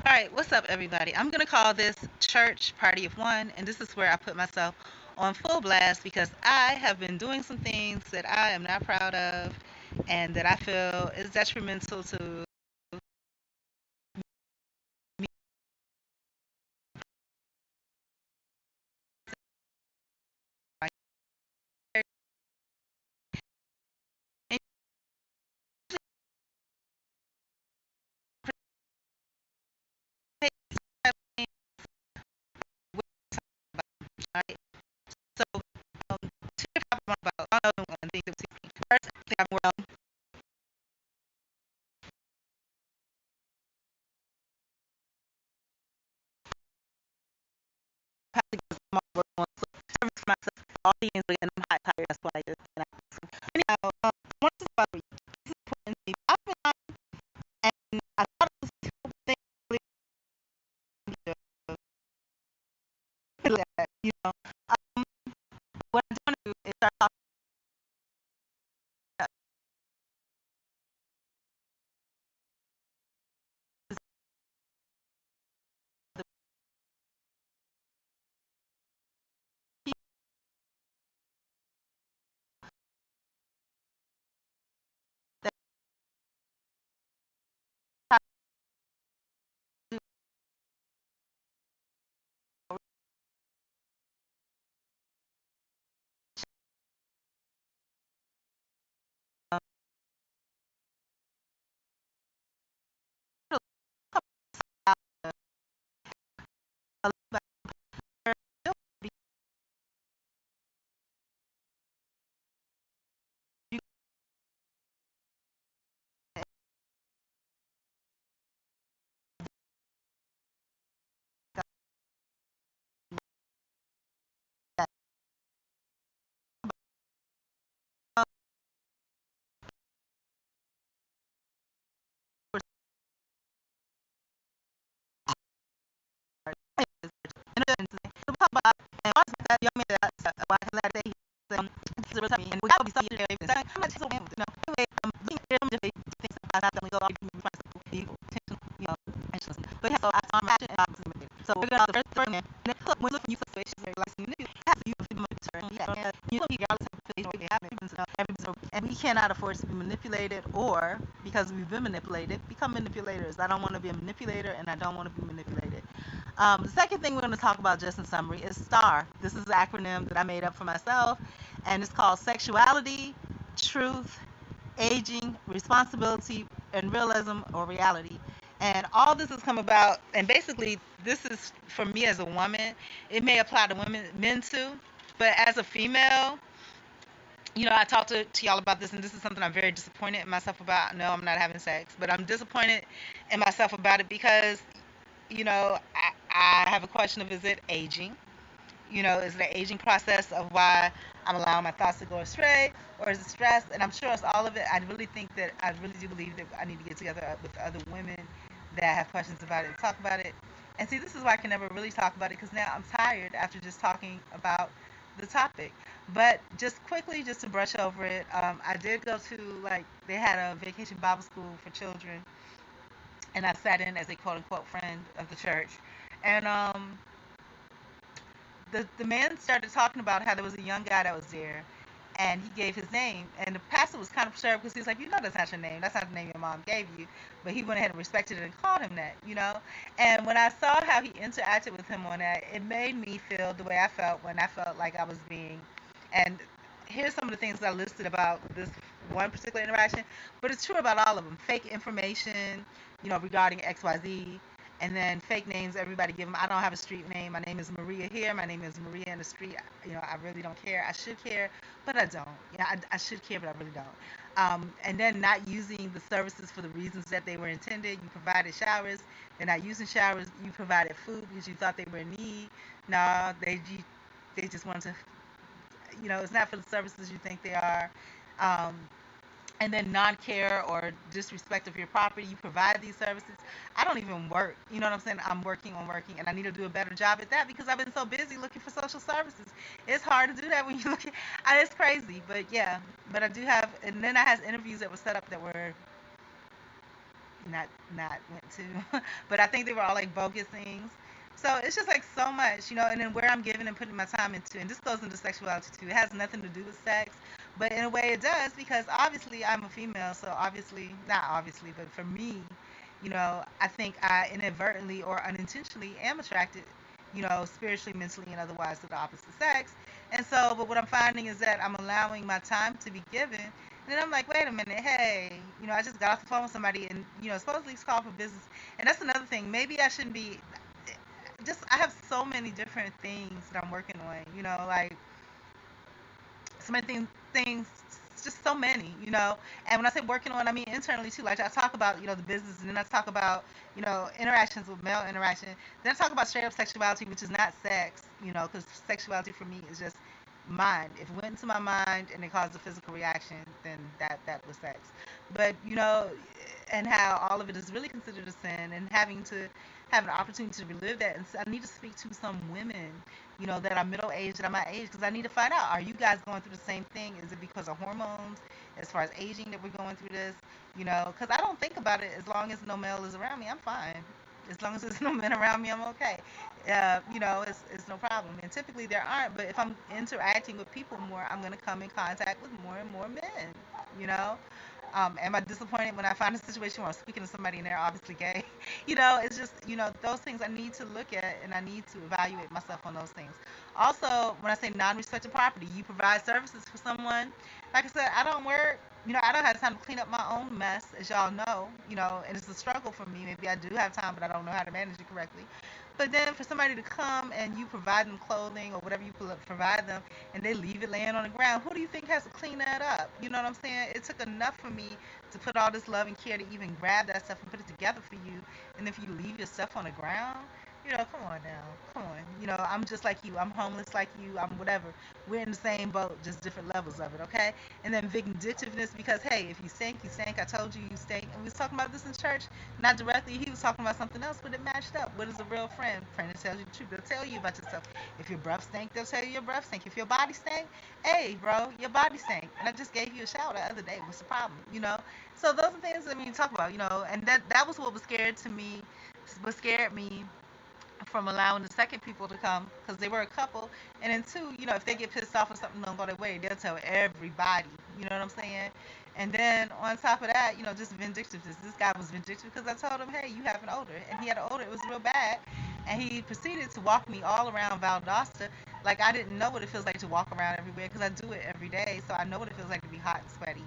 All right, what's up, everybody? I'm gonna call this Church Party of One, and this is where I put myself on full blast because I have been doing some things that I am not proud of, and that I feel is detrimental to me. Right? So, two different about all of them things that we see. First, I think I'm well, probably because I'm all work on so service for myself, audience, and I'm hot tired. That's why I just and anyhow, I want to talk about this is important to me. I've been and I thought it was thing that, um, what I want to do is start talking about the people that try to um, about a little bit you so talk about and honestly that young man that why I let day he's a real me and we gotta be something how much so anyway we hear some different things about that we go all people attention anxious but yeah, so I saw my and so we're gonna the first man and then look when looking you situations where like you have to use people you don't regardless of the face every and we cannot afford to be manipulated or because we've been manipulated become manipulators. I don't want to be a manipulator and I don't want to be manipulated. The second thing we're going to talk about, just in summary, is STARR. This is an acronym that I made up for myself, and it's called Sexuality, Truth, Aging, Responsibility, and Realism or Reality. And all this has come about, and basically, this is for me as a woman. It may apply to women, men too, but as a female, I talked to y'all about this, and this is something I'm very disappointed in myself about. No, I'm not having sex, but I'm disappointed in myself about it because I have a question of is it aging? Is it an aging process of why I'm allowing my thoughts to go astray, or is it stress? And I'm sure it's all of it. I really do believe that I need to get together with other women that have questions about it and talk about it. And see, this is why I can never really talk about it because now I'm tired after just talking about the topic. But just quickly, just to brush over it, I did go to they had a vacation Bible school for children, and I sat in as a quote unquote friend of the church. And the man started talking about how there was a young guy that was there, and he gave his name, and the pastor was kind of perturbed because he was like, that's not your name, that's not the name your mom gave you, but he went ahead and respected it and called him that. And when I saw how he interacted with him on that, it made me feel the way I felt when I felt like I was being, and here's some of the things I listed about this one particular interaction, but it's true about all of them. Fake information, regarding XYZ, and then fake names everybody give them. I don't have a street name. My name is Maria here. My name is Maria in the street. I really don't care. I should care, but I don't. I should care, but I really don't. And then not using the services for the reasons that they were intended. You provided showers. They're not using showers. You provided food because you thought they were in need. No, they just want to. It's not for the services you think they are. Um, and then non-care or disrespect of your property. You provide these services. I don't even work. You know what I'm saying? I'm working on working, and I need to do a better job at that because I've been so busy looking for social services. It's hard to do that when you look at. It's crazy, but yeah. But I do have, and then I had interviews that were set up that were not not went to, but I think they were all like bogus things. So it's just like so much, and then where I'm giving and putting my time into, and this goes into sexuality too. It has nothing to do with sex, but in a way it does because obviously I'm a female, so obviously, not obviously, but for me, I think I inadvertently or unintentionally am attracted, spiritually, mentally, and otherwise to the opposite sex. And so, but what I'm finding is that I'm allowing my time to be given. And then I'm like, wait a minute, hey, I just got off the phone with somebody and, supposedly it's called for business. And that's another thing. Maybe I shouldn't be, I have so many different things that I'm working on, like so many things, just so many, And when I say working on, I mean internally too. Like I talk about, the business, and then I talk about, interactions with male interaction. Then I talk about straight up sexuality, which is not sex, because sexuality for me is just mind. If it went into my mind and it caused a physical reaction, then that was sex. But and how all of it is really considered a sin, and having to have an opportunity to relive that. And so I need to speak to some women, that are middle aged, that are my age, because I need to find out, are you guys going through the same thing? Is it because of hormones, as far as aging, that we're going through this? Because I don't think about it. As long as no male is around me, I'm fine. As long as there's no men around me, I'm okay. It's no problem. And typically there aren't, but if I'm interacting with people more, I'm going to come in contact with more and more men, you know? Am I disappointed when I find a situation where I'm speaking to somebody and they're obviously gay? It's just, those things I need to look at, and I need to evaluate myself on those things. Also, when I say non-respected property, you provide services for someone. Like I said, I don't work, I don't have time to clean up my own mess, as y'all know, and it's a struggle for me. Maybe I do have time, but I don't know how to manage it correctly. But then for somebody to come and you provide them clothing or whatever you provide them, and they leave it laying on the ground, who do you think has to clean that up? You know what I'm saying? It took enough for me to put all this love and care to even grab that stuff and put it together for you. And if you leave your stuff on the ground, come on now. Come on. I'm just like you. I'm homeless like you. I'm whatever. We're in the same boat, just different levels of it, okay? And then vindictiveness because, hey, if you stink, you stink. I told you you stink. And we was talking about this in church. Not directly. He was talking about something else, but it matched up. What is a real friend? Friend that tells you the truth. They'll tell you about yourself. If your breath stink, they'll tell you your breath stink. If your body stink, hey, bro, your body stink. And I just gave you a shower the other day. What's the problem? So those are things that we talk about. And that was what was scared me from allowing the second people to come because they were a couple. And then two, if they get pissed off or something don't go their way, they'll tell everybody. You know what I'm saying? And then on top of that, just vindictiveness. This guy was vindictive because I told him, hey, you have an odor. And he had an odor. It was real bad. And he proceeded to walk me all around Valdosta. Like I didn't know what it feels like to walk around everywhere because I do it every day. So I know what it feels like to be hot and sweaty.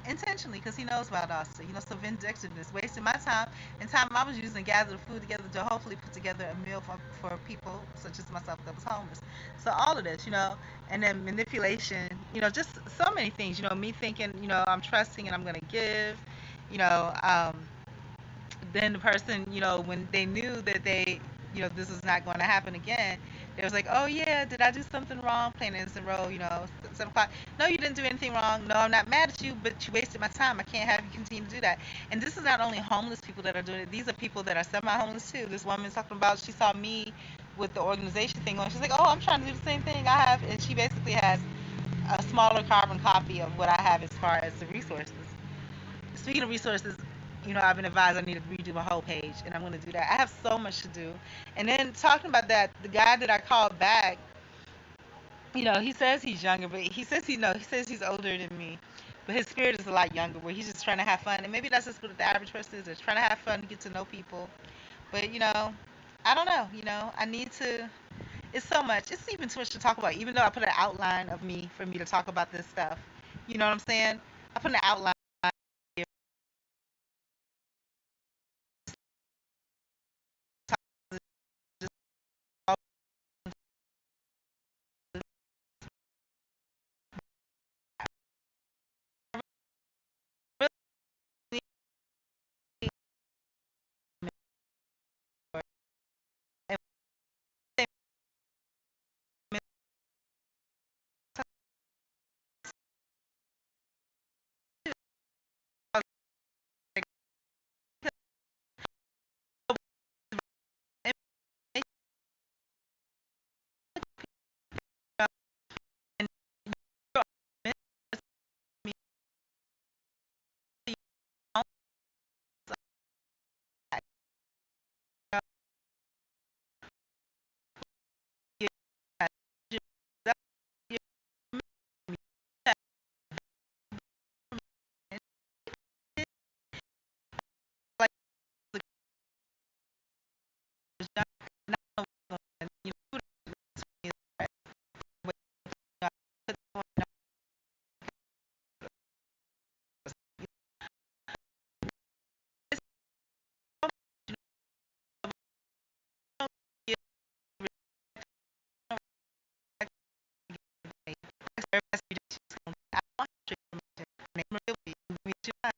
Intentionally because he knows about us. So vindictiveness, wasting my time and time I was using to gather the food together to hopefully put together a meal for people such as myself that was homeless. So all of this, and then manipulation, just so many things, me thinking, I'm trusting and I'm going to give, you know, um, then the person, when they knew that this was not going to happen again, they was like, oh yeah, did I do something wrong? Playing an innocent role, 7 o'clock. No, you didn't do anything wrong. No, I'm not mad at you, but you wasted my time. I can't have you continue to do that. And this is not only homeless people that are doing it. These are people that are semi-homeless too. This woman's talking about, she saw me with the organization thing on. She's like, oh, I'm trying to do the same thing I have. And she basically has a smaller carbon copy of what I have as far as the resources. Speaking of resources, I've been advised I need to redo my whole page, and I'm going to do that. I have so much to do. And then talking about that, the guy that I called back, he says he's younger, but he says he says he's older than me, but his spirit is a lot younger, where he's just trying to have fun. And maybe that's just what the average person is. They're trying to have fun, get to know people. But I don't know. I need to. It's so much. It's even too much to talk about. Even though I put an outline of me for me to talk about this stuff. You know what I'm saying? I put an outline. everybody's going to I want your information. Name of the week. Give me your